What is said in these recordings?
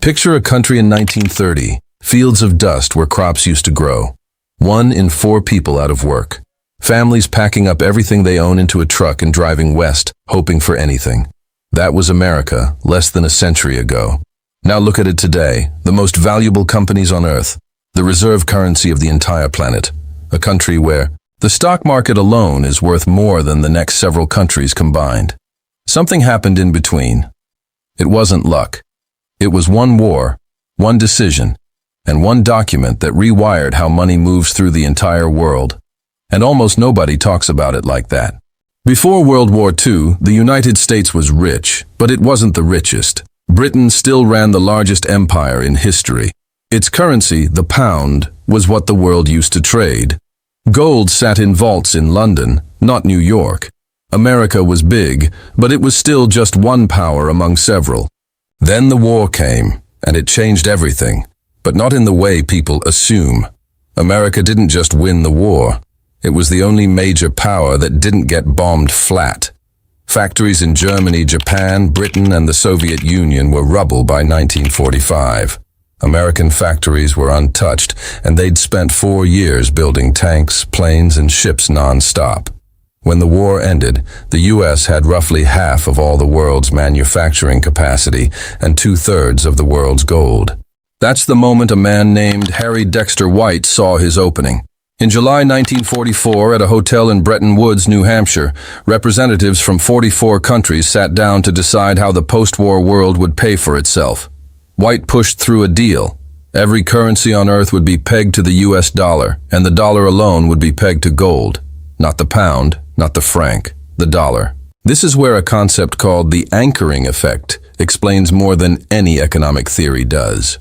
Picture a country in 1930, fields of dust where crops used to grow. 1 in 4 people out of work. Families packing up everything they own into a truck and driving west, hoping for anything. That was America, less than a century ago. Now look at it today, the most valuable companies on Earth, the reserve currency of the entire planet. A country where the stock market alone is worth more than the next several countries combined. Something happened in between. It wasn't luck. It was one war, one decision, and one document that rewired how money moves through the entire world. And almost nobody talks about it like that. Before World War II, the United States was rich, but it wasn't the richest. Britain still ran the largest empire in history. Its currency, the pound, was what the world used to trade. Gold sat in vaults in London, not New York. America was big, but it was still just one power among several. Then the war came, and it changed everything, but not in the way people assume. America didn't just win the war. It was the only major power that didn't get bombed flat. Factories in Germany, Japan, Britain, and the Soviet Union were rubble by 1945. American factories were untouched, and they'd spent 4 years building tanks, planes, and ships non-stop. When the war ended, the U.S. had roughly half of all the world's manufacturing capacity and 2/3 of the world's gold. That's the moment a man named Harry Dexter White saw his opening. In July 1944, at a hotel in Bretton Woods, New Hampshire, representatives from 44 countries sat down to decide how the post-war world would pay for itself. White pushed through a deal. Every currency on Earth would be pegged to the U.S. dollar, and the dollar alone would be pegged to gold. Not the pound, not the franc, the dollar. This is where a concept called the anchoring effect explains more than any economic theory does.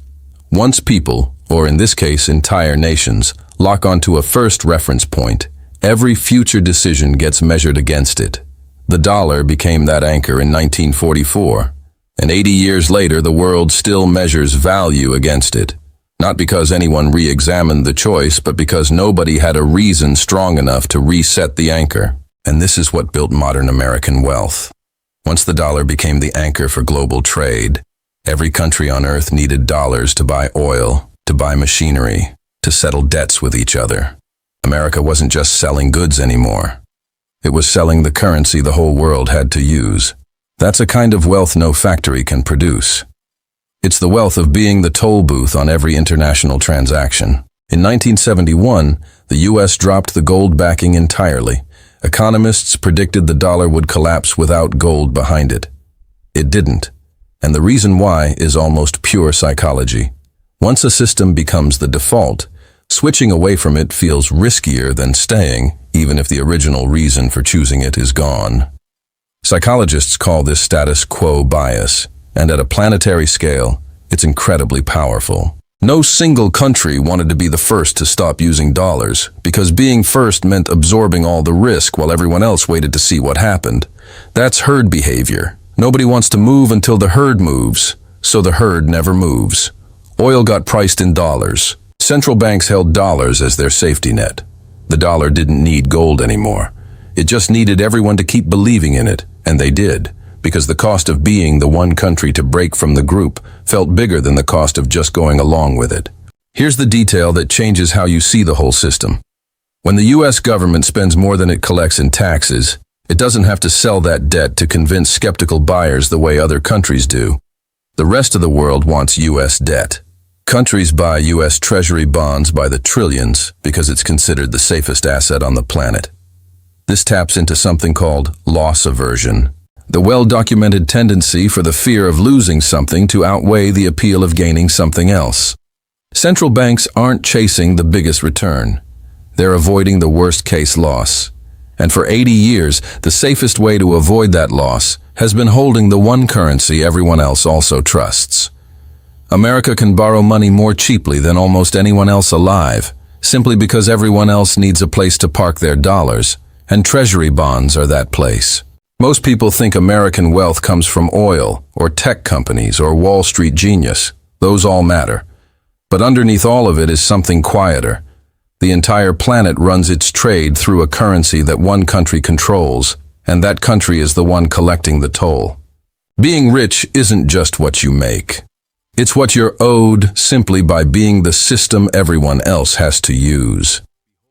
Once people, or in this case entire nations, lock onto a first reference point, every future decision gets measured against it. The dollar became that anchor in 1944, and 80 years later the world still measures value against it. Not because anyone re-examined the choice, but because nobody had a reason strong enough to reset the anchor. And this is what built modern American wealth. Once the dollar became the anchor for global trade, every country on Earth needed dollars to buy oil, to buy machinery, to settle debts with each other. America wasn't just selling goods anymore. It was selling the currency the whole world had to use. That's a kind of wealth no factory can produce. It's the wealth of being the toll booth on every international transaction. In 1971, the U.S. dropped the gold backing entirely. Economists predicted the dollar would collapse without gold behind it. It didn't. And the reason why is almost pure psychology. Once a system becomes the default, switching away from it feels riskier than staying, even if the original reason for choosing it is gone. Psychologists call this status quo bias, and at a planetary scale, it's incredibly powerful. No single country wanted to be the first to stop using dollars, because being first meant absorbing all the risk while everyone else waited to see what happened. That's herd behavior. Nobody wants to move until the herd moves, so the herd never moves. Oil got priced in dollars. Central banks held dollars as their safety net. The dollar didn't need gold anymore. It just needed everyone to keep believing in it, and they did, because the cost of being the one country to break from the group felt bigger than the cost of just going along with it. Here's the detail that changes how you see the whole system. When the U.S. government spends more than it collects in taxes, it doesn't have to sell that debt to convince skeptical buyers the way other countries do. The rest of the world wants U.S. debt. Countries buy U.S. Treasury bonds by the trillions because it's considered the safest asset on the planet. This taps into something called loss aversion, the well-documented tendency for the fear of losing something to outweigh the appeal of gaining something else. Central banks aren't chasing the biggest return. They're avoiding the worst-case loss. And for 80 years, the safest way to avoid that loss has been holding the one currency everyone else also trusts. America can borrow money more cheaply than almost anyone else alive, simply because everyone else needs a place to park their dollars, and treasury bonds are that place. Most people think American wealth comes from oil, or tech companies, or Wall Street genius. Those all matter. But underneath all of it is something quieter. The entire planet runs its trade through a currency that one country controls, and that country is the one collecting the toll. Being rich isn't just what you make. It's what you're owed simply by being the system everyone else has to use.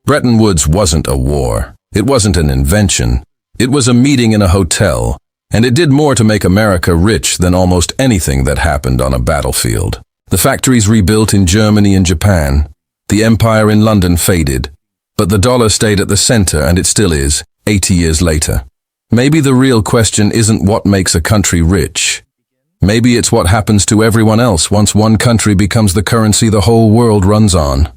Bretton Woods wasn't a war. It wasn't an invention. It was a meeting in a hotel, and it did more to make America rich than almost anything that happened on a battlefield. The factories rebuilt in Germany and Japan. The empire in London faded, but the dollar stayed at the center, and it still is, 80 years later. Maybe the real question isn't what makes a country rich. Maybe it's what happens to everyone else once one country becomes the currency the whole world runs on.